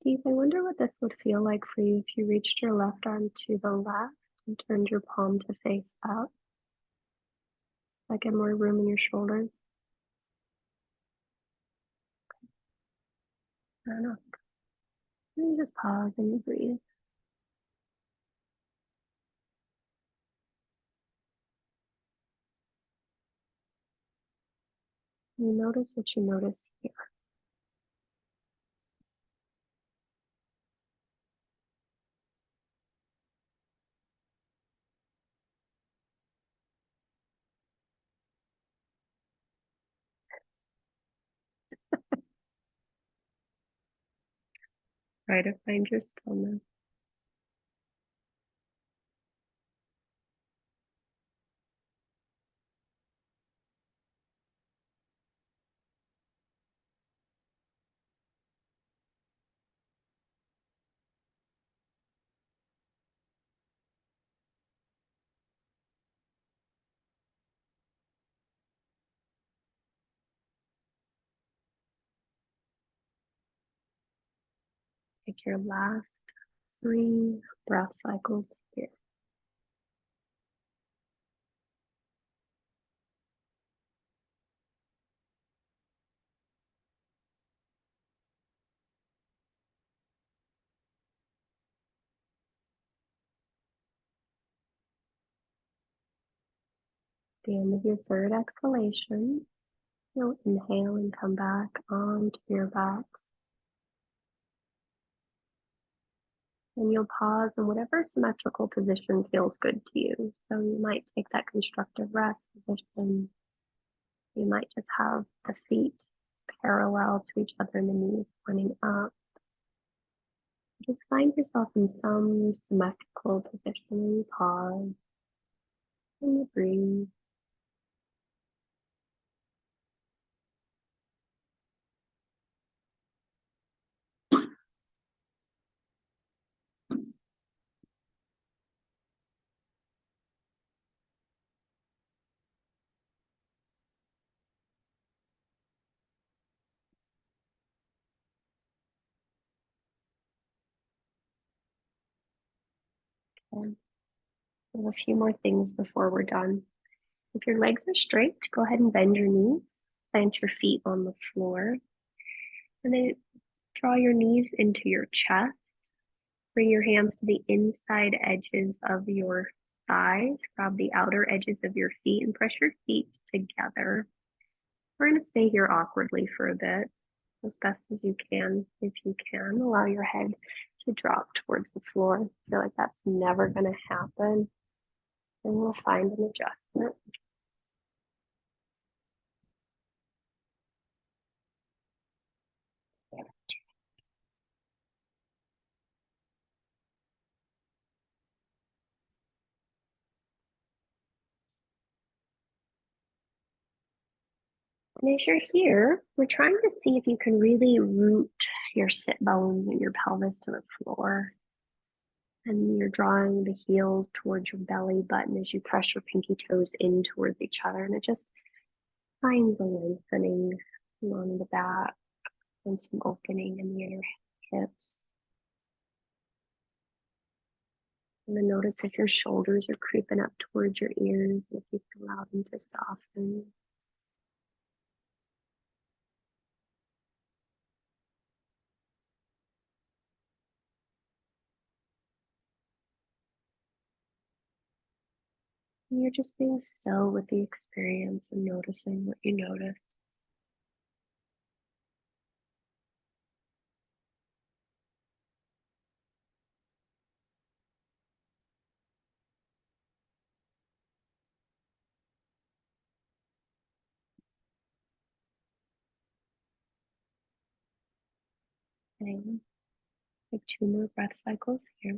Deep, I wonder what this would feel like for you if you reached your left arm to the left and turned your palm to face up. Like get more room in your shoulders. I don't know. And you just pause and you breathe. You notice what you notice here. Try to find your stillness. Take your last 3 breath cycles here. At the end of your 3rd exhalation, you'll inhale and come back onto your backs. And you'll pause in whatever symmetrical position feels good to you. So you might take that constructive rest position. You might just have the feet parallel to each other and the knees pointing up. Just find yourself in some symmetrical position and you pause and you breathe. Okay. We have a few more things before we're done. If your legs are straight, go ahead and bend your knees. Plant your feet on the floor. And then draw your knees into your chest. Bring your hands to the inside edges of your thighs. Grab the outer edges of your feet and press your feet together. We're going to stay here awkwardly for a bit, as best as you can. If you can, allow your head to drop towards the floor. I feel like that's never going to happen. And we'll find an adjustment. And as you're here, we're trying to see if you can really root your sit bones and your pelvis to the floor. And you're drawing the heels towards your belly button as you press your pinky toes in towards each other. And it just finds a lengthening along the back and some opening in the inner hips. And then notice if your shoulders are creeping up towards your ears, if you can allow them to soften. And you're just being still with the experience and noticing what you notice. Okay. Take 2 more breath cycles here.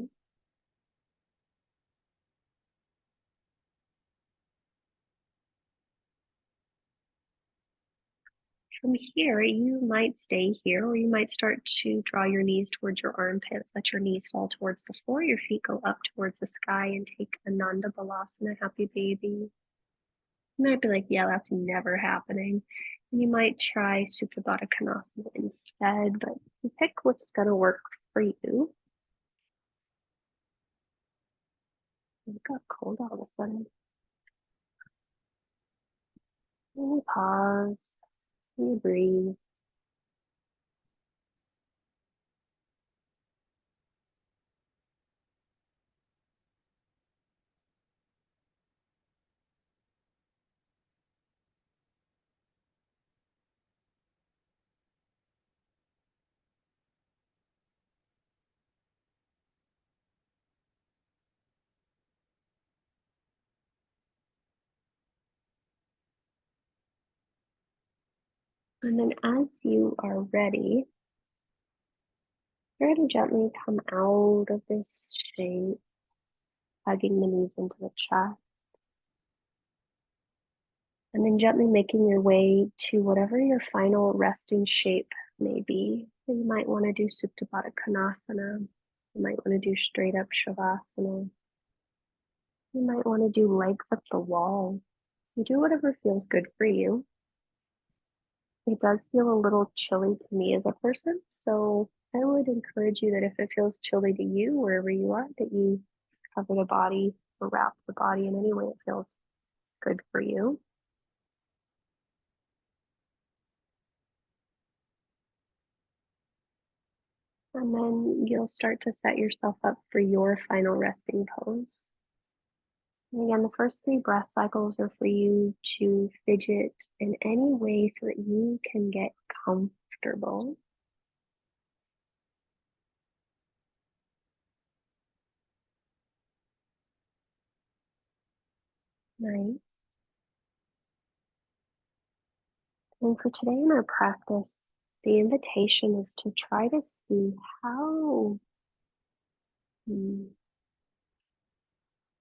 From here, you might stay here, or you might start to draw your knees towards your armpits. Let your knees fall towards the floor. Your feet go up towards the sky and take Ananda Balasana, happy baby. You might be like, yeah, that's never happening. And you might try Supta Baddha Konasana instead, but you pick what's going to work for you. It got cold all of a sudden. And you pause, and you breathe. And then as you are ready, try to gently come out of this shape, hugging the knees into the chest, and then gently making your way to whatever your final resting shape may be. So you might want to do Supta Baddha Konasana. You might want to do straight up Shavasana. You might want to do legs up the wall. You do whatever feels good for you. It does feel a little chilly to me as a person, so I would encourage you that if it feels chilly to you, wherever you are, that you cover the body or wrap the body in any way it feels good for you. And then you'll start to set yourself up for your final resting pose. And again, the first 3 breath cycles are for you to fidget in any way so that you can get comfortable. Nice. And for today in our practice, the invitation is to try to see how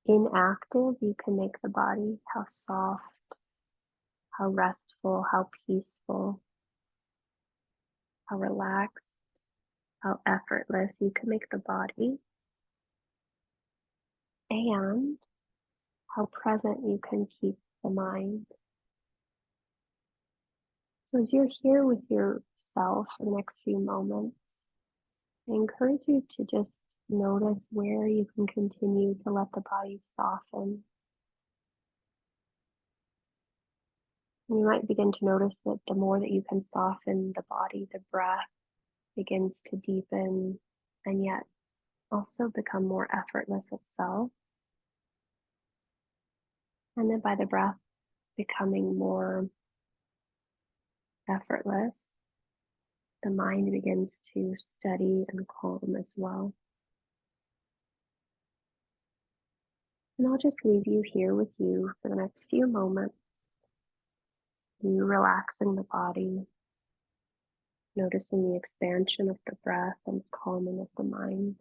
inactive you can make the body, how soft, how restful, how peaceful, how relaxed, how effortless you can make the body, and how present you can keep the mind. So as you're here with yourself for the next few moments, I encourage you to just notice where you can continue to let the body soften. And you might begin to notice that the more that you can soften the body, the breath begins to deepen and yet also become more effortless itself. And then by the breath becoming more effortless, the mind begins to steady and calm as well. And I'll just leave you here with you for the next few moments. You relaxing the body, noticing the expansion of the breath and calming of the mind.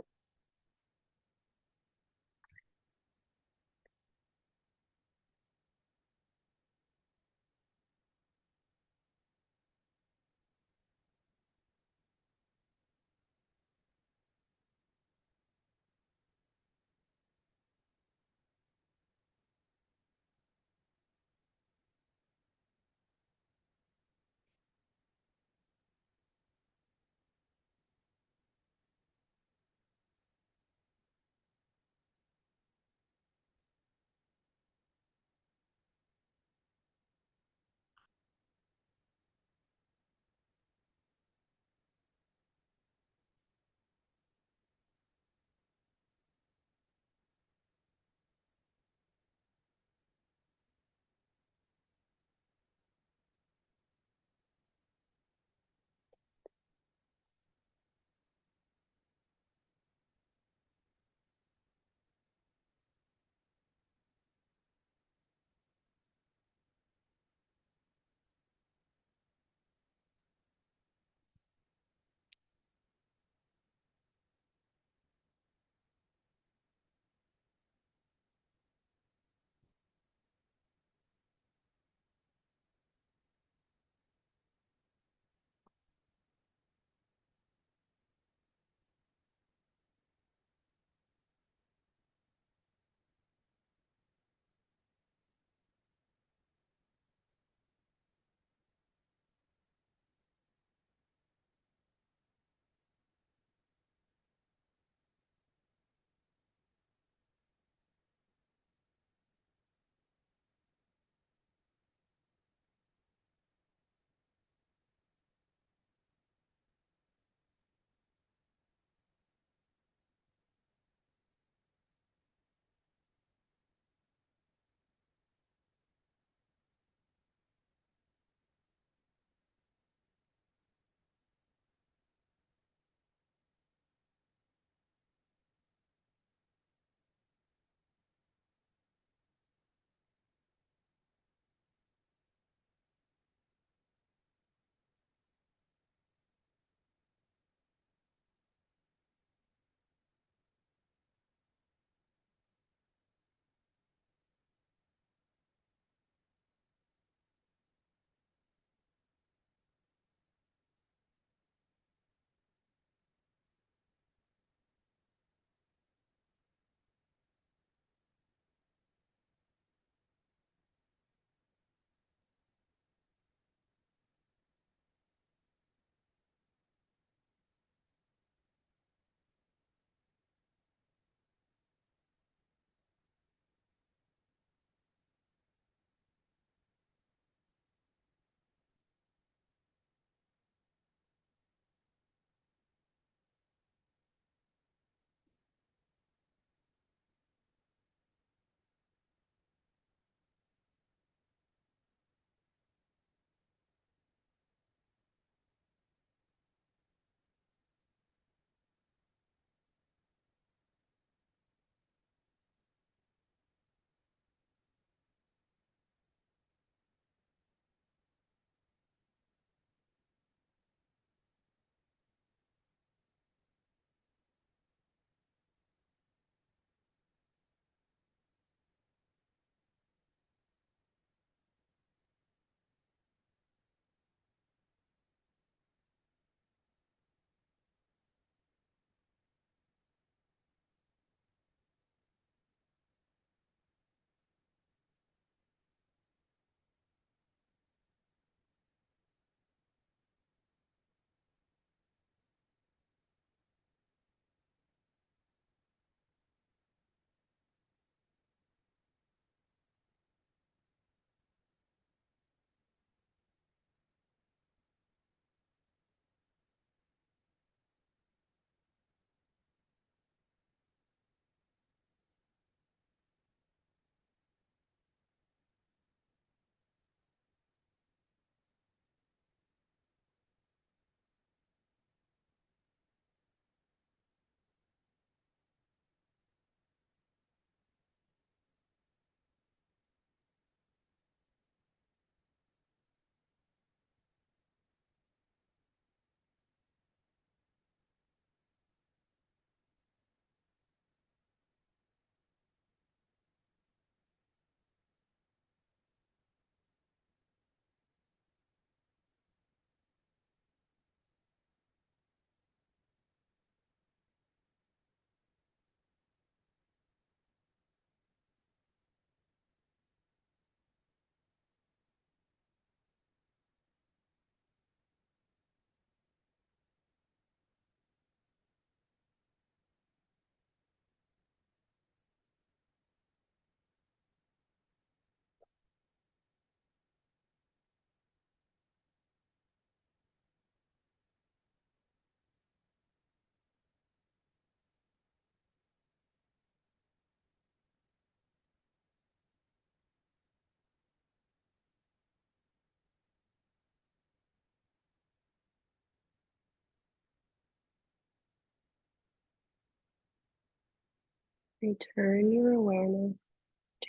Return your awareness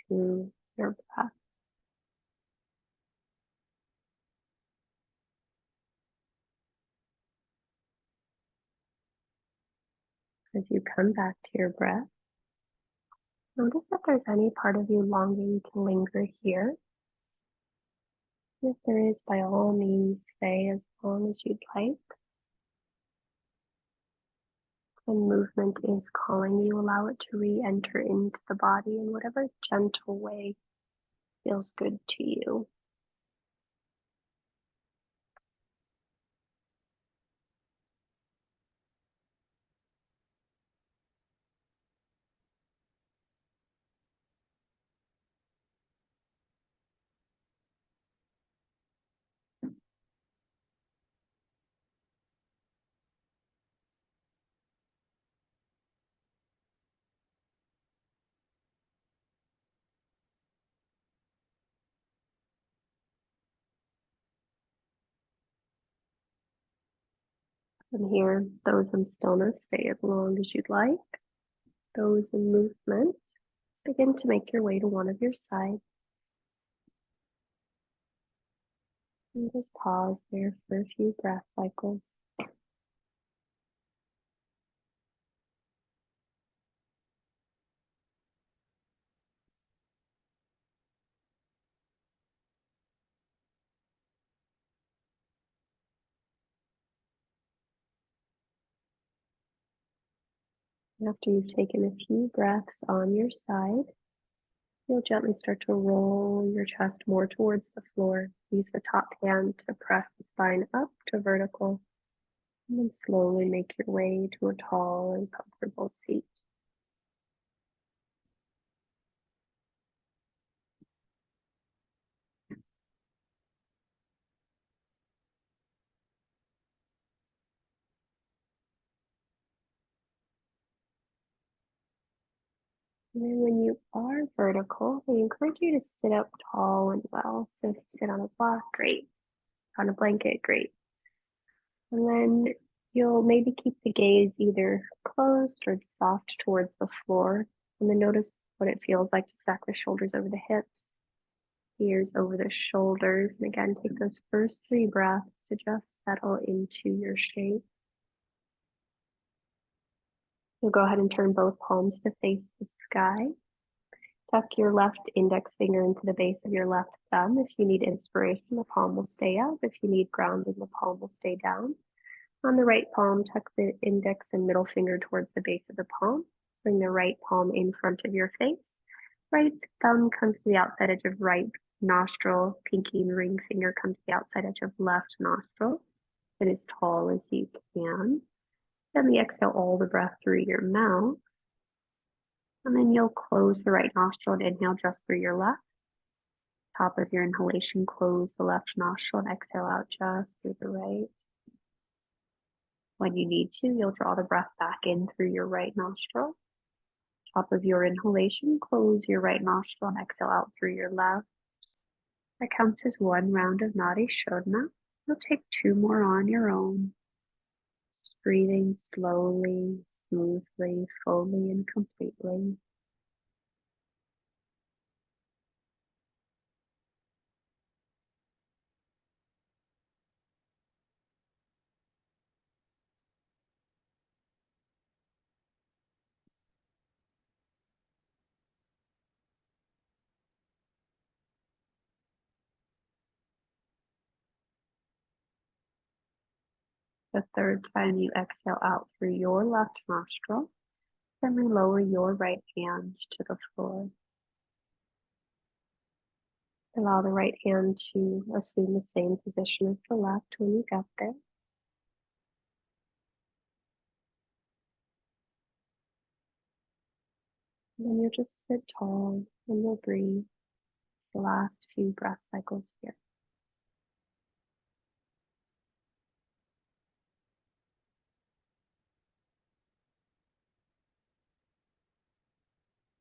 to your breath. As you come back to your breath, notice if there's any part of you longing to linger here. If there is, by all means, stay as long as you'd like. When movement is calling you, allow it to re-enter into the body in whatever gentle way feels good to you. From here, those in stillness, stay as long as you'd like. Those in movement, begin to make your way to one of your sides. And just pause there for a few breath cycles. After you've taken a few breaths on your side, you'll gently start to roll your chest more towards the floor. Use the top hand to press the spine up to vertical, and then slowly make your way to a tall and comfortable seat. And then when you are vertical, we encourage you to sit up tall and well. So if you sit on a block, great. On a blanket, great. And then you'll maybe keep the gaze either closed or soft towards the floor. And then notice what it feels like to stack the shoulders over the hips, ears over the shoulders. And again, take those first 3 breaths to just settle into your shape. You'll go ahead and turn both palms to face the sky. Tuck your left index finger into the base of your left thumb. If you need inspiration, the palm will stay up. If you need grounding, the palm will stay down. On the right palm, tuck the index and middle finger towards the base of the palm. Bring the right palm in front of your face. Right thumb comes to the outside edge of right nostril. Pinky and ring finger come to the outside edge of left nostril. Sit as tall as you can. Then we exhale all the breath through your mouth. And then you'll close the right nostril and inhale just through your left. Top of your inhalation, close the left nostril and exhale out just through the right. When you need to, you'll draw the breath back in through your right nostril. Top of your inhalation, close your right nostril and exhale out through your left. That counts as 1 round of Nadi Shodhana. You'll take 2 more on your own. Just breathing slowly, smoothly, fully, and completely. The third time you exhale out through your left nostril, then we lower your right hand to the floor. Allow the right hand to assume the same position as the left when you get there. And then you'll just sit tall and you'll breathe the last few breath cycles here.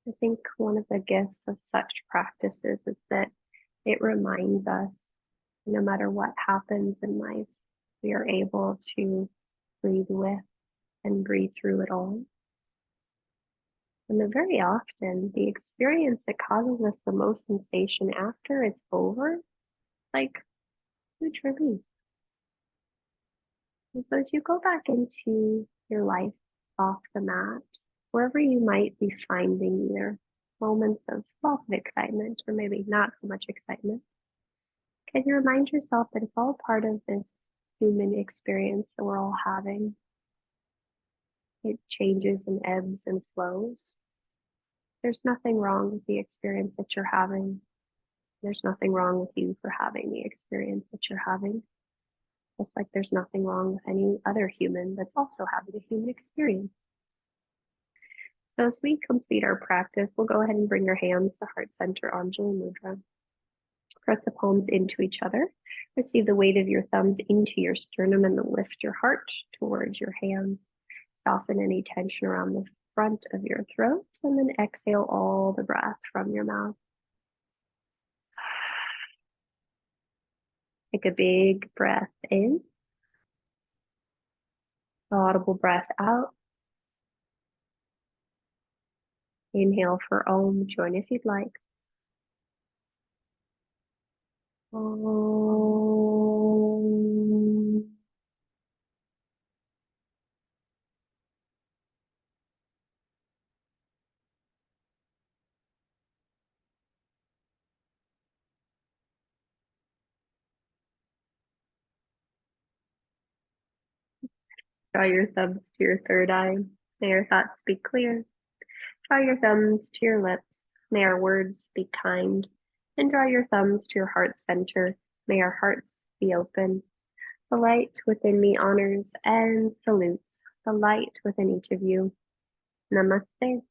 I think one of the gifts of such practices is that it reminds us, no matter what happens in life, we are able to breathe with and breathe through it all. And then very often, the experience that causes us the most sensation after it's over, like huge relief. And so as you go back into your life off the mat, wherever you might be finding either moments of lots of excitement or maybe not so much excitement, can you remind yourself that it's all part of this human experience that we're all having? It changes and ebbs and flows. There's nothing wrong with the experience that you're having. There's nothing wrong with you for having the experience that you're having. Just like there's nothing wrong with any other human that's also having a human experience. So as we complete our practice, we'll go ahead and bring your hands to heart center Anjali Mudra. Press the palms into each other. Receive the weight of your thumbs into your sternum and then lift your heart towards your hands. Soften any tension around the front of your throat and then exhale all the breath from your mouth. Take a big breath in, audible breath out. Inhale for Om. Join if you'd like. Om. Draw your thumbs to your third eye. May your thoughts be clear. Draw your thumbs to your lips. May our words be kind. And draw your thumbs to your heart center. May our hearts be open. The light within me honors and salutes the light within each of you. Namaste.